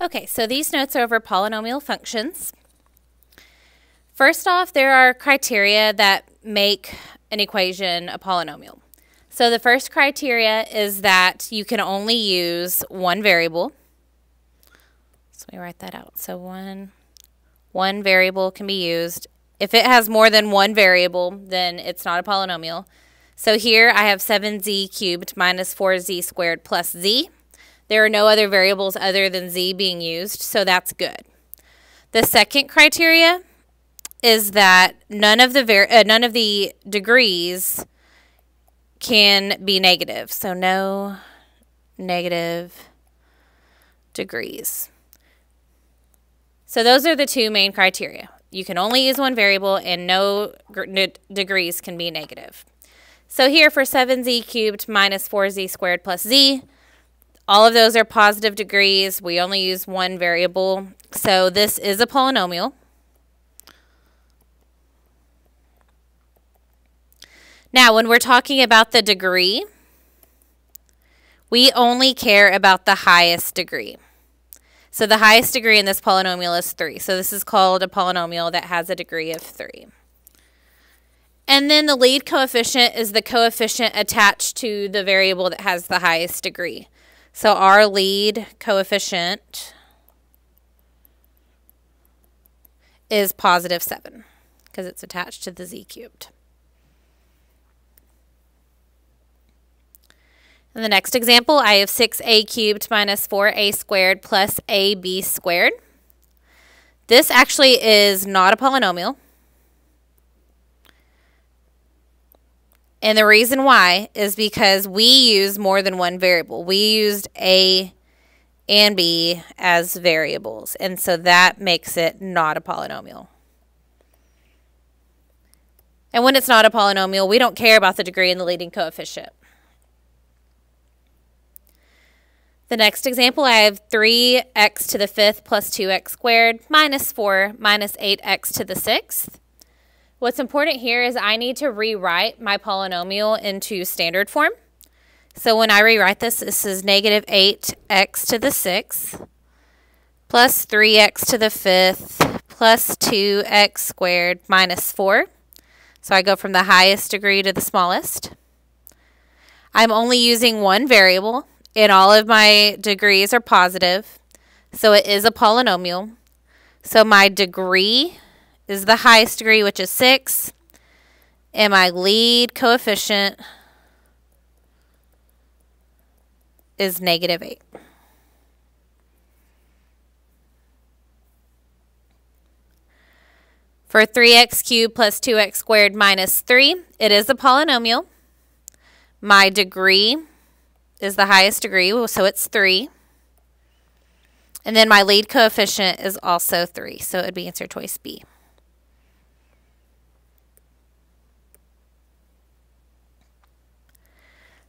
Okay, so these notes are over polynomial functions. First off, there are criteria that make an equation a polynomial. So the first criteria is that you can only use one variable. So let me write that out. So one variable can be used. If it has more than one variable, then it's not a polynomial. So here I have 7z cubed minus 4z squared plus z. There are no other variables other than z being used, so that's good. The second criteria is that none of the degrees can be negative, so no negative degrees. So those are the two main criteria. You can only use one variable and no degrees can be negative. So here for 7z cubed minus 4z squared plus z, all of those are positive degrees. We only use one variable. So this is a polynomial. Now, when we're talking about the degree, we only care about the highest degree. So the highest degree in this polynomial is 3. So this is called a polynomial that has a degree of 3. And then the lead coefficient is the coefficient attached to the variable that has the highest degree. So our lead coefficient is positive 7 because it's attached to the z cubed. In the next example, I have 6a cubed minus 4a squared plus ab squared. This actually is not a polynomial. And the reason why is because we use more than one variable. We used a and b as variables, and so that makes it not a polynomial. And when it's not a polynomial, we don't care about the degree and the leading coefficient. The next example, I have 3x to the 5th plus 2x squared minus 4 minus 8x to the 6th. What's important here is I need to rewrite my polynomial into standard form. So when I rewrite this, this is negative 8x to the 6th plus 3x to the 5th plus 2x squared minus 4. So I go from the highest degree to the smallest. I'm only using one variable, and all of my degrees are positive. So it is a polynomial. So my degree is the highest degree, which is 6, and my lead coefficient is negative 8. For 3x cubed plus 2x squared minus 3, it is a polynomial. My degree is the highest degree, so it's 3. And then my lead coefficient is also 3, so it would be answer choice B.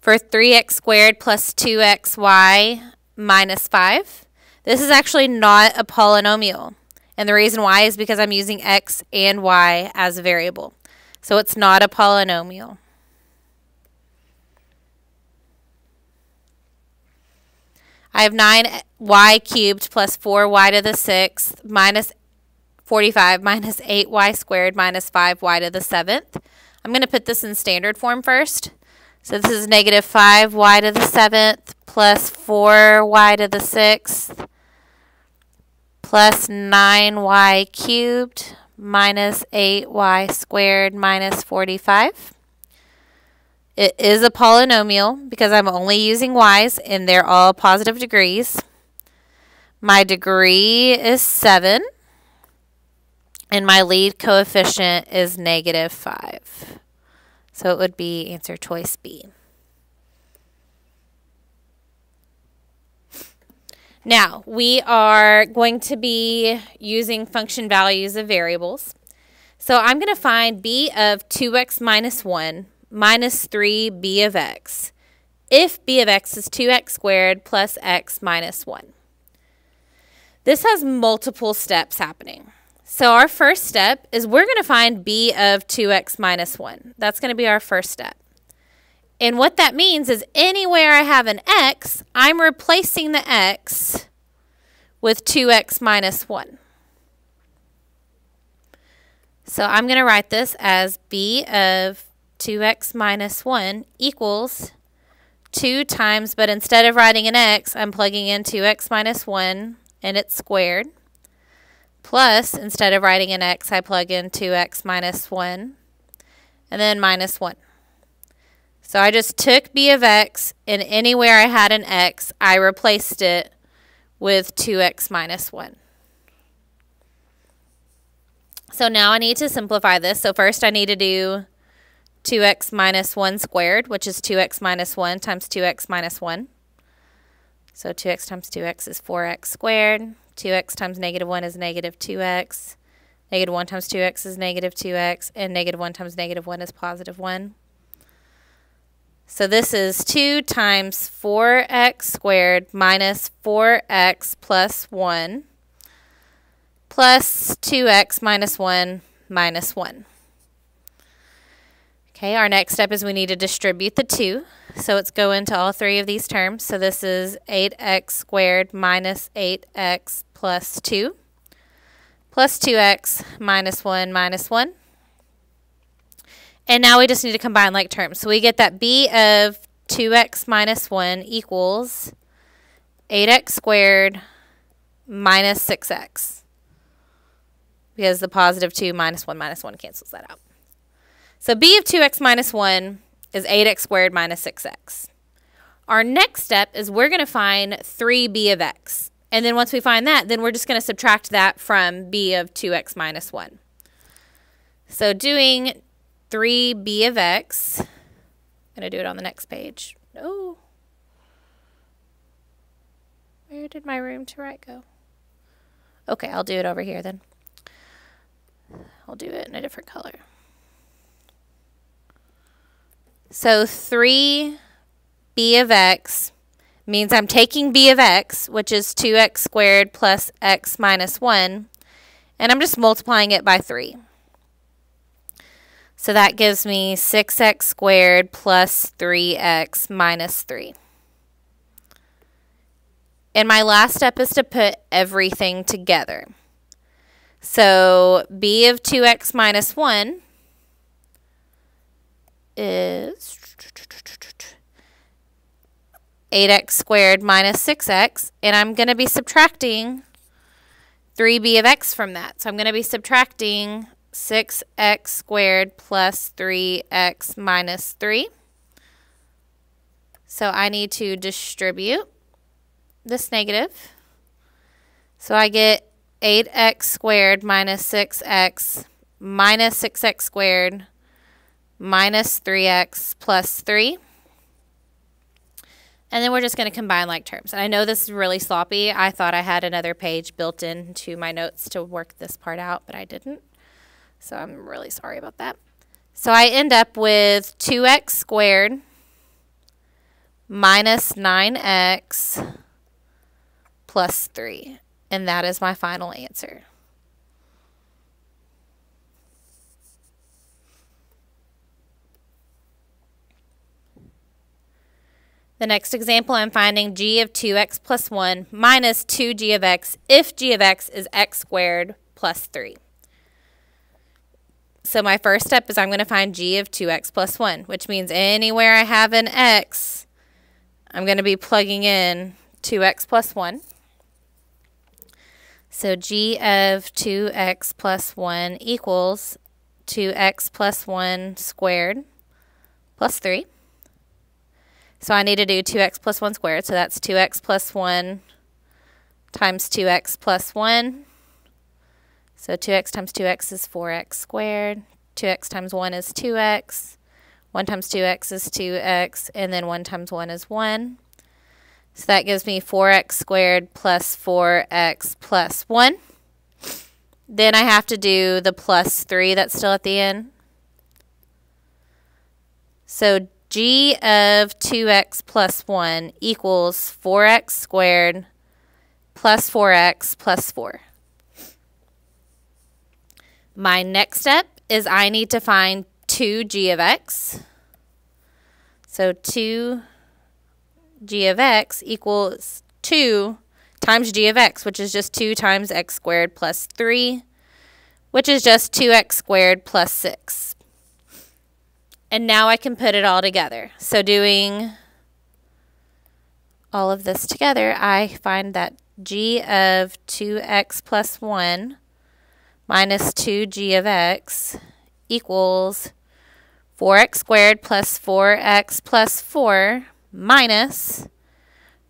For 3x squared plus 2xy minus 5, this is actually not a polynomial. And the reason why is because I'm using x and y as a variable. So it's not a polynomial. I have 9y cubed plus 4y to the 6th minus 45 minus 8y squared minus 5y to the 7th. I'm going to put this in standard form first. So this is negative 5y to the 7th plus 4y to the 6th plus 9y cubed minus 8y squared minus 45. It is a polynomial because I'm only using y's and they're all positive degrees. My degree is 7 and my lead coefficient is negative 5. So it would be answer choice B. Now, we are going to be using function values of variables. So I'm going to find b of 2x minus 1 minus 3b of x if b of x is 2x squared plus x minus 1. This has multiple steps happening. So our first step is we're going to find b of 2x minus 1. That's going to be our first step. And what that means is anywhere I have an x, I'm replacing the x with 2x minus 1. So I'm going to write this as b of 2x minus 1 equals 2 times, but instead of writing an x, I'm plugging in 2x minus 1 and it's squared. Plus, instead of writing an x, I plug in 2x minus 1 and then minus 1. So I just took b of x, and anywhere I had an x, I replaced it with 2x minus 1. So now I need to simplify this. So first I need to do 2x minus 1 squared, which is 2x minus 1 times 2x minus 1. So 2x times 2x is 4x squared. 2x times negative 1 is negative 2x. Negative 1 times 2x is negative 2x. And negative 1 times negative 1 is positive 1. So this is 2 times 4x squared minus 4x plus 1 plus 2x minus 1 minus 1. Okay, our next step is we need to distribute the 2. So let's go into all three of these terms. So this is 8x squared minus 8x plus 2 plus 2x minus 1 minus 1. And now we just need to combine like terms. So we get that b of 2x minus 1 equals 8x squared minus 6x. Because the positive 2 minus 1 cancels that out. So b of 2x minus 1 is 8x squared minus 6x. Our next step is we're going to find 3b of x. And then once we find that, then we're just going to subtract that from b of 2x minus 1. So doing 3b of x, I'm going to do it on the next page. Oh, where did my room to write go? Okay, I'll do it over here then. I'll do it in a different color. So 3b of x means I'm taking b of x, which is 2x squared plus x minus 1, and I'm just multiplying it by 3. So that gives me 6x squared plus 3x minus 3. And my last step is to put everything together. So b of 2x minus 1 is 8x squared minus 6x, and I'm going to be subtracting 3b of x from that. So I'm going to be subtracting 6x squared plus 3x minus 3. So I need to distribute this negative. So I get 8x squared minus 6x minus 6x squared minus 3x plus 3. And then we're just going to combine like terms. And I know this is really sloppy. I thought I had another page built into my notes to work this part out, but I didn't. So I'm really sorry about that. So I end up with 2x squared minus 9x plus 3. And that is my final answer. The next example, I'm finding g of 2x plus 1 minus 2g of x if g of x is x squared plus 3. So my first step is I'm going to find g of 2x plus 1, which means anywhere I have an x, I'm going to be plugging in 2x plus 1. So g of 2x plus 1 equals 2x plus 1 squared plus 3. So I need to do 2x plus 1 squared. So that's 2x plus 1 times 2x plus 1. So 2x times 2x is 4x squared. 2x times 1 is 2x. 1 times 2x is 2x. And then 1 times 1 is 1. So that gives me 4x squared plus 4x plus 1. Then I have to do the plus 3 that's still at the end. So g of 2x plus 1 equals 4x squared plus 4x plus 4. My next step is I need to find 2g of x. So 2g of x equals 2 times g of x, which is just 2 times x squared plus 3, which is just 2x squared plus 6. And now I can put it all together. So doing all of this together, I find that g of 2x plus 1 minus 2g of x equals 4x squared plus 4x plus 4 minus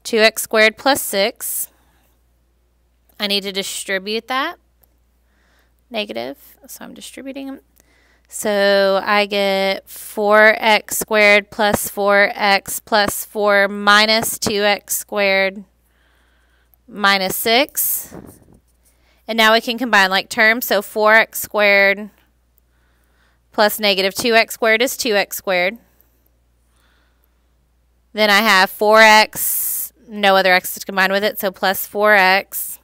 2x squared plus 6. I need to distribute that. Negative, so I'm distributing them. So I get 4x squared plus 4x plus 4 minus 2x squared minus 6. And now we can combine like terms. So 4x squared plus negative 2x squared is 2x squared. Then I have 4x, no other x to combine with it, so plus 4x.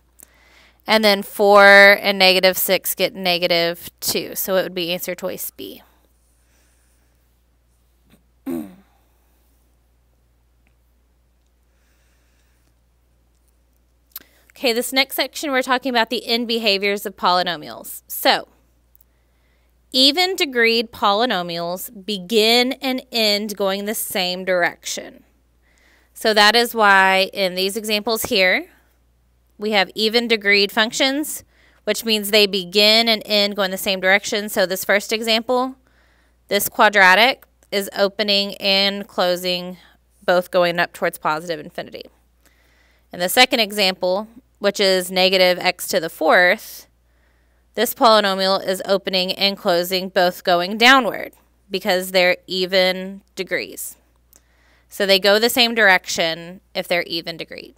And then 4 and negative 6 get negative 2. So it would be answer choice B. Okay, this next section we're talking about the end behaviors of polynomials. So, even degreed polynomials begin and end going the same direction. So that is why in these examples here, we have even degreed functions, which means they begin and end going the same direction. So this first example, this quadratic is opening and closing, both going up towards positive infinity. And the second example, which is negative x to the fourth, this polynomial is opening and closing, both going downward because they're even degrees. So they go the same direction if they're even degreed.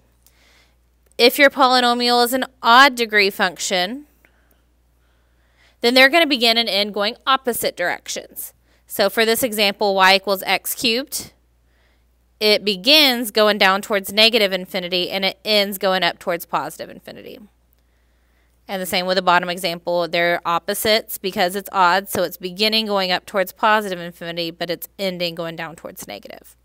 If your polynomial is an odd degree function, then they're going to begin and end going opposite directions. So for this example, y equals x cubed, it begins going down towards negative infinity and it ends going up towards positive infinity. And the same with the bottom example, they're opposites because it's odd, so it's beginning going up towards positive infinity, but it's ending going down towards negative.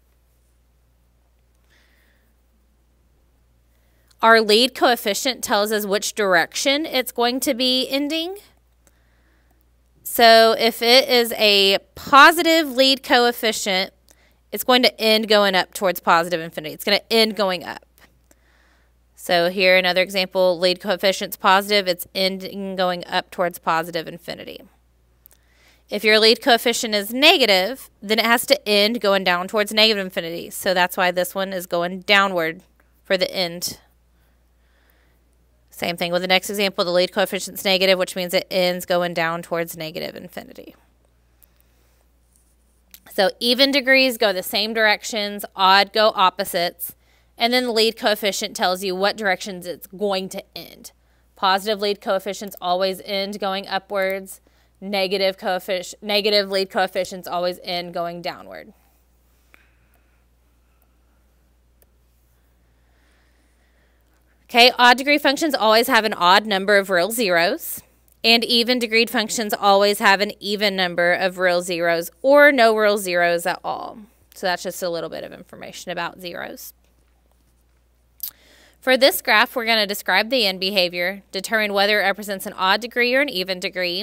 Our lead coefficient tells us which direction it's going to be ending. So if it is a positive lead coefficient, it's going to end going up towards positive infinity. It's going to end going up. So here another example, lead coefficient's positive, it's ending going up towards positive infinity. If your lead coefficient is negative, then it has to end going down towards negative infinity. So that's why this one is going downward for the end. Same thing with the next example, the lead coefficient's negative, which means it ends going down towards negative infinity. So even degrees go the same directions, odd go opposites, and then the lead coefficient tells you what directions it's going to end. Positive lead coefficients always end going upwards, negative lead coefficients always end going downward. Okay, odd degree functions always have an odd number of real zeros, and even degreed functions always have an even number of real zeros or no real zeros at all. So that's just a little bit of information about zeros. For this graph, we're going to describe the end behavior, determine whether it represents an odd degree or an even degree.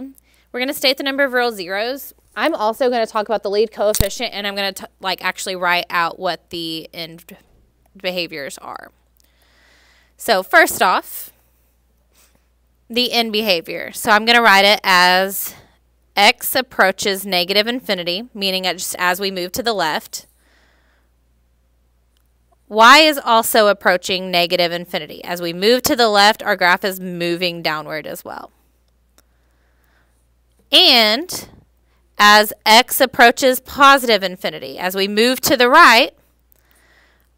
We're going to state the number of real zeros. I'm also going to talk about the lead coefficient, and I'm going to actually write out what the end behaviors are. So first off, the end behavior. So I'm going to write it as x approaches negative infinity, meaning just as we move to the left. Y is also approaching negative infinity. As we move to the left, our graph is moving downward as well. And as x approaches positive infinity, as we move to the right,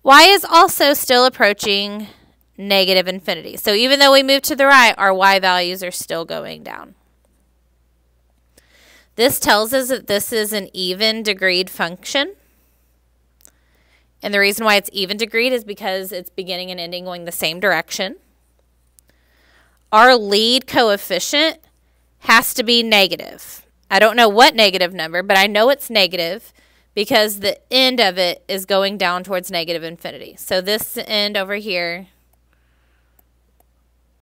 y is also still approaching negative infinity. So even though we move to the right, our y values are still going down. This tells us that this is an even degreed function. And the reason why it's even degreed is because it's beginning and ending going the same direction. Our lead coefficient has to be negative. I don't know what negative number, but I know it's negative because the end of it is going down towards negative infinity. So this end over here